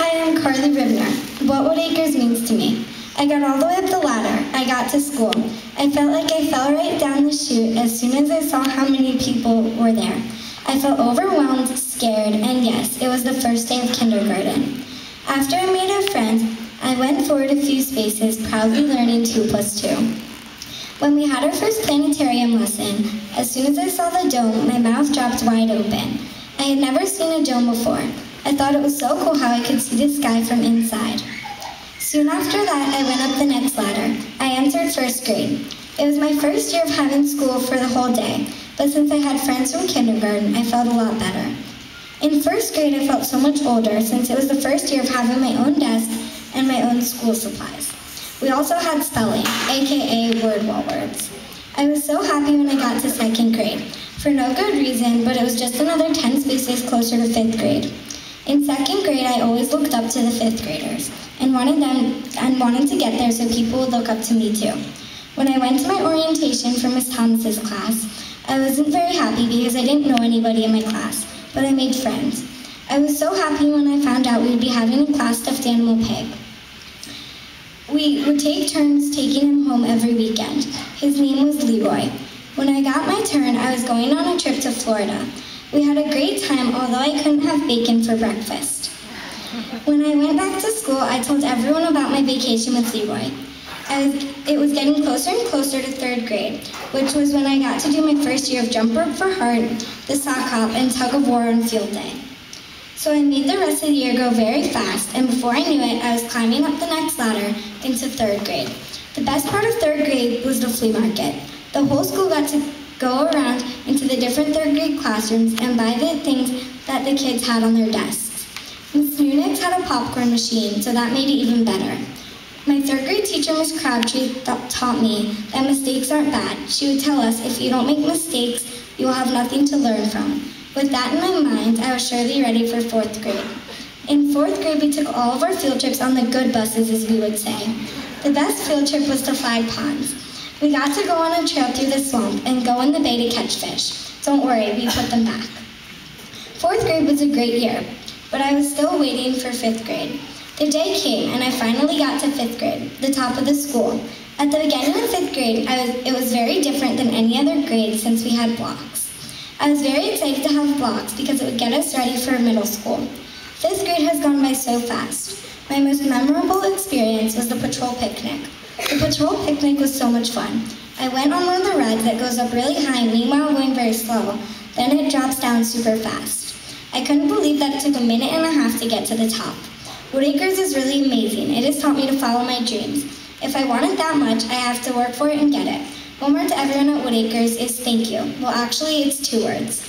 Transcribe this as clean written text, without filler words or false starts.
Hi, I'm Carly Ribner. What Woodacres means to me. I got all the way up the ladder. I got to school. I felt like I fell right down the chute as soon as I saw how many people were there. I felt overwhelmed, scared, and yes, it was the first day of kindergarten. After I made a friend, I went forward a few spaces, proudly learning 2 plus 2. When we had our first planetarium lesson, as soon as I saw the dome, my mouth dropped wide open. I had never seen a dome before. I thought it was so cool how I could see the sky from inside. Soon after that, I went up the next ladder. I entered 1st grade. It was my first year of having school for the whole day, but since I had friends from kindergarten, I felt a lot better. In 1st grade, I felt so much older since it was the first year of having my own desk and my own school supplies. We also had spelling, aka word wall words. I was so happy when I got to 2nd grade, for no good reason, but it was just another 10 spaces closer to 5th grade. In 2nd grade, I always looked up to the 5th graders and wanted to get there so people would look up to me too. When I went to my orientation for Miss Thomas's class, I wasn't very happy because I didn't know anybody in my class, but I made friends. I was so happy when I found out we would be having a class stuffed animal pig. We would take turns taking him home every weekend. His name was Leroy. When I got my turn, I was going on a trip to Florida. We had a great time, although I couldn't have bacon for breakfast. When I went back to school, I told everyone about my vacation with Leroy. It was getting closer and closer to 3rd grade, which was when I got to do my first year of jump rope for heart, the sock hop, and tug of war on field day. So I made the rest of the year go very fast, and before I knew it, I was climbing up the next ladder into 3rd grade. The best part of 3rd grade was the flea market. The whole school got to go around into the different 3rd grade classrooms and buy the things that the kids had on their desks. Ms. Nunix had a popcorn machine, so that made it even better. My 3rd grade teacher, Ms. Crabtree, taught me that mistakes aren't bad. She would tell us, if you don't make mistakes, you will have nothing to learn from. With that in my mind, I was surely ready for 4th grade. In 4th grade, we took all of our field trips on the good buses, as we would say. The best field trip was to Flag Ponds. We got to go on a trail through the swamp and go in the bay to catch fish. Don't worry, we put them back. 4th grade was a great year, but I was still waiting for 5th grade. The day came, and I finally got to 5th grade, the top of the school. At the beginning of 5th grade, it was very different than any other grade since we had blocks. I was very excited to have blocks because it would get us ready for middle school. 5th grade has gone by so fast. My most memorable experience was the patrol picnic. The patrol picnic was so much fun. I went on one of the rides that goes up really high, meanwhile going very slow. Then it drops down super fast. I couldn't believe that it took a minute and a half to get to the top. Woodacres is really amazing. It has taught me to follow my dreams. If I want it that much, I have to work for it and get it. One word to everyone at Woodacres is thank you. Well, actually, it's 2 words.